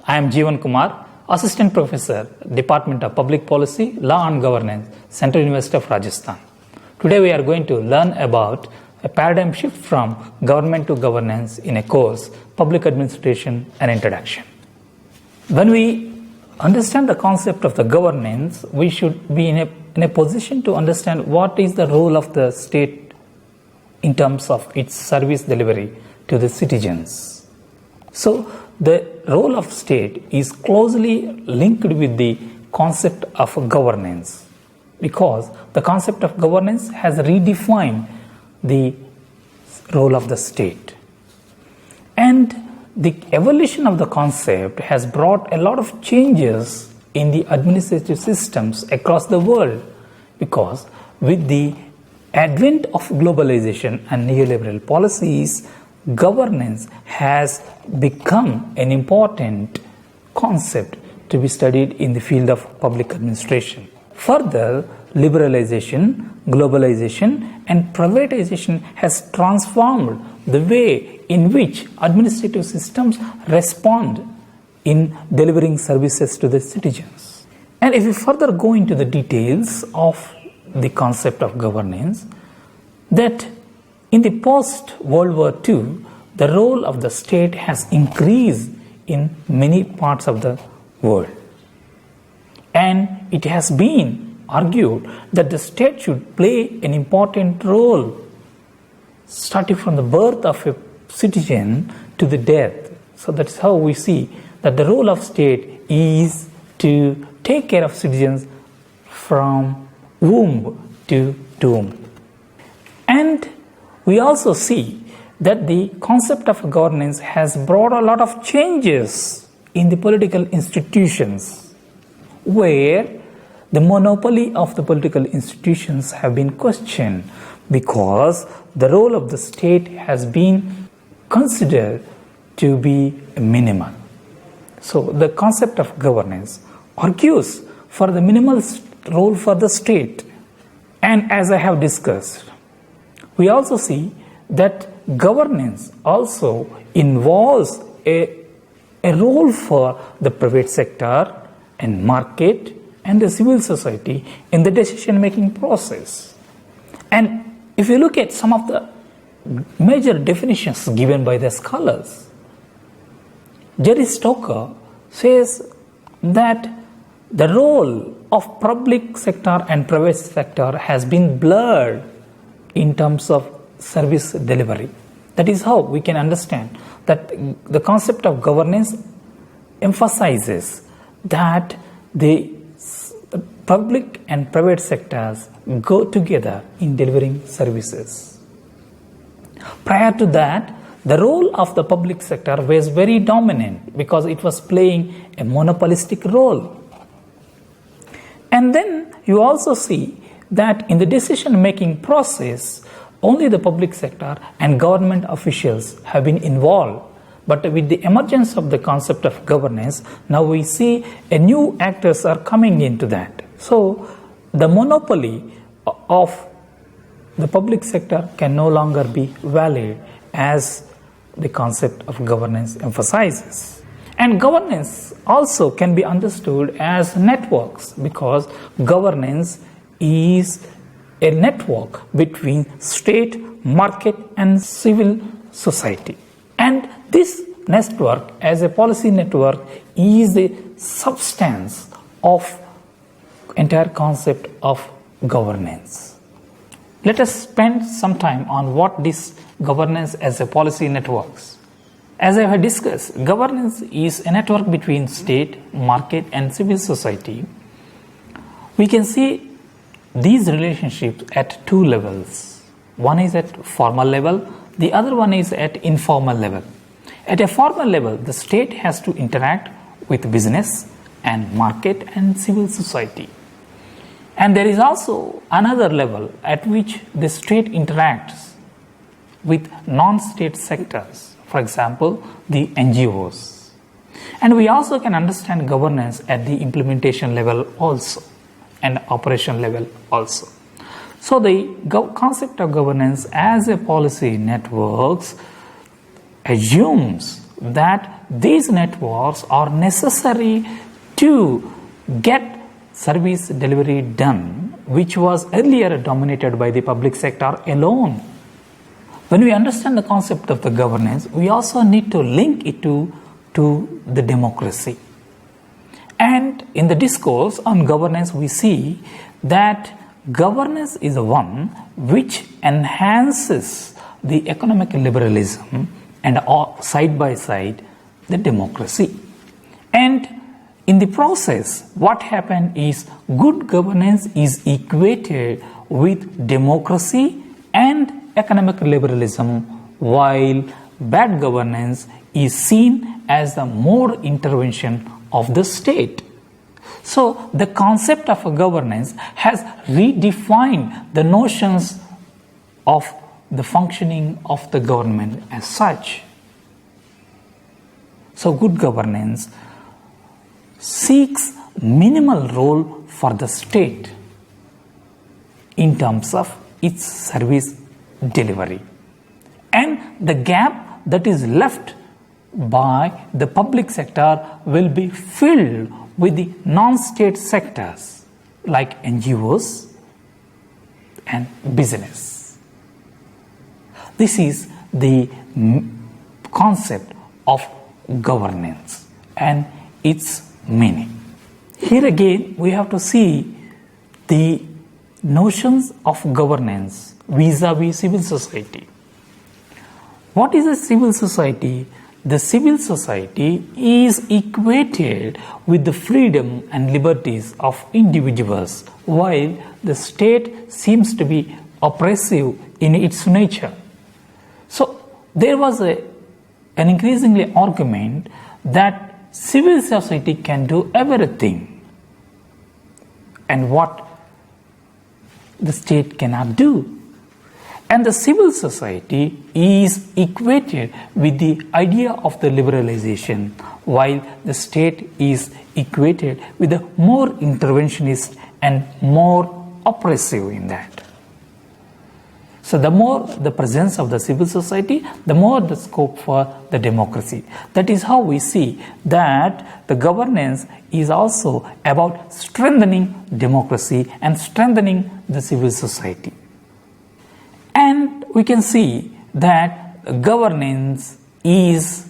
I am Jeevan Kumar, Assistant Professor, Department of Public Policy, Law and Governance, Central University of Rajasthan. Today we are going to learn about a paradigm shift from government to governance in a course, Public Administration and Introduction. When we understand the concept of the governance, we should be in a position to understand what is the role of the state in terms of its service delivery to the citizens. So, the role of state is closely linked with the concept of governance, because the concept of governance has redefined the role of the state. And the evolution of the concept has brought a lot of changes in the administrative systems across the world, because with the advent of globalization and neoliberal policies, governance has become an important concept to be studied in the field of public administration. Further, liberalization, globalization, and privatization has transformed the way in which administrative systems respond in delivering services to the citizens. And if we further go into the details of the concept of governance, that in the post-World War II, the role of the state has increased in many parts of the world. And it has been argued that the state should play an important role starting from the birth of a citizen to the death. So that's how we see that the role of state is to take care of citizens from womb to tomb. And we also see that the concept of governance has brought a lot of changes in the political institutions, where the monopoly of the political institutions have been questioned, because the role of the state has been considered to be minimal. So the concept of governance argues for the minimal role for the state. And as I have discussed, we also see that governance also involves a role for the private sector and market and the civil society in the decision-making process. And if you look at some of the major definitions given by the scholars, Jerry Stoker says that the role of public sector and private sector has been blurred in terms of service delivery. That is how we can understand that the concept of governance emphasizes that the public and private sectors go together in delivering services. Prior to that, the role of the public sector was very dominant because it was playing a monopolistic role. And then you also see that in the decision-making process, only the public sector and government officials have been involved. But with the emergence of the concept of governance, now we see a new actors are coming into that. So the monopoly of the public sector can no longer be valid, as the concept of governance emphasizes. And governance also can be understood as networks, because governance is a network between state, market, and civil society. And this network, as a policy network, is the substance of entire concept of governance. Let us spend some time on what this governance as a policy networks. As I have discussed, governance is a network between state, market, and civil society. We can see these relationships at two levels. One is at formal level, the other one is at informal level. At a formal level, the state has to interact with business and market and civil society. And there is also another level at which the state interacts with non-state sectors, for example, the NGOs. And we also can understand governance at the implementation level also, and operation level also. So the concept of governance as a policy networks assumes that these networks are necessary to get service delivery done, which was earlier dominated by the public sector alone. When we understand the concept of the governance, we also need to link it to the democracy. And in the discourse on governance, we see that governance is the one which enhances the economic liberalism and side by side the democracy. And in the process, what happened is good governance is equated with democracy and economic liberalism, while bad governance is seen as the more intervention of the state. So the concept of a governance has redefined the notions of the functioning of the government as such. So good governance seeks minimal role for the state in terms of its service delivery, and the gap that is left by the public sector will be filled with the non-state sectors like NGOs and business. This is the concept of governance and its meaning. Here again, we have to see the notions of governance vis-a-vis civil society. What is a civil society? The civil society is equated with the freedom and liberties of individuals, while the state seems to be oppressive in its nature. So there was an increasingly argument that civil society can do everything, and what the state cannot do. And the civil society is equated with the idea of the liberalization, while the state is equated with the more interventionist and more oppressive in that. So the more the presence of the civil society, the more the scope for the democracy. That is how we see that the governance is also about strengthening democracy and strengthening the civil society. And we can see that governance is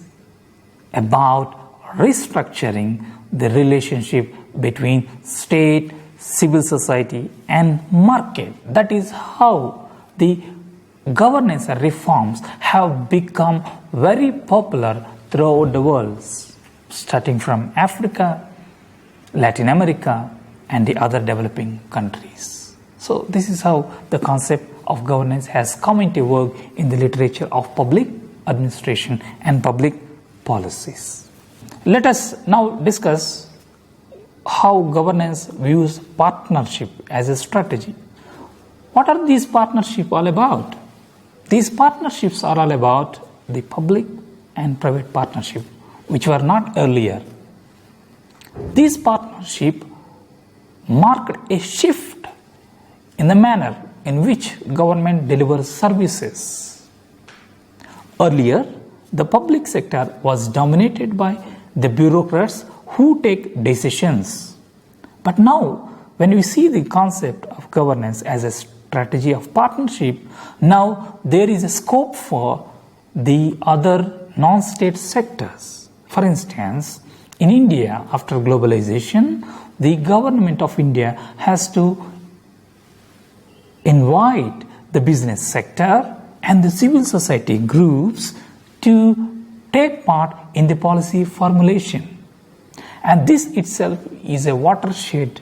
about restructuring the relationship between state, civil society, and market. That is how the governance reforms have become very popular throughout the world, starting from Africa, Latin America, and the other developing countries. So this is how the concept of governance has come into work in the literature of public administration and public policies. Let us now discuss how governance views partnership as a strategy. What are these partnerships all about? These partnerships are all about the public and private partnership, which were not earlier. These partnerships marked a shift in the manner in which government delivers services. Earlier, the public sector was dominated by the bureaucrats who take decisions. But now, when we see the concept of governance as a strategy of partnership, now there is a scope for the other non-state sectors. For instance, in India, after globalization, the government of India has to invite the business sector and the civil society groups to take part in the policy formulation. And this itself is a watershed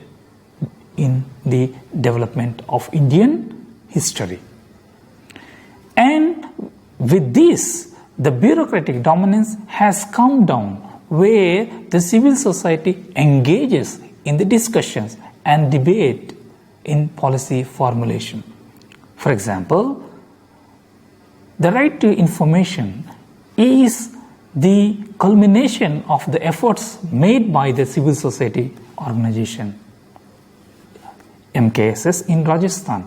in the development of Indian history. And with this, the bureaucratic dominance has come down, where the civil society engages in the discussions and debate in policy formulation. For example, the right to information is the culmination of the efforts made by the civil society organization, MKSS in Rajasthan,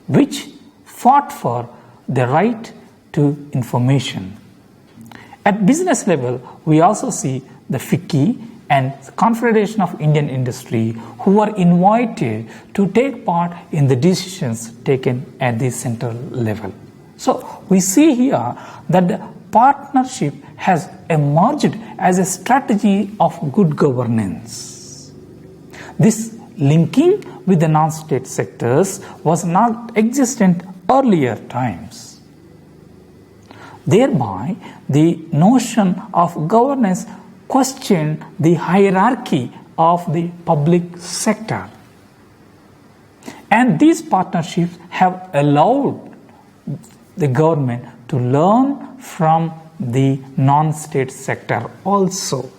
which fought for the right to information. At business level, we also see the FICCI and Confederation of Indian Industry, who are invited to take part in the decisions taken at the central level. So we see here that the partnership has emerged as a strategy of good governance. This linking with the non-state sectors was not existent earlier times. Thereby, the notion of governance questioned the hierarchy of the public sector. And these partnerships have allowed the government to learn from the non-state sector also.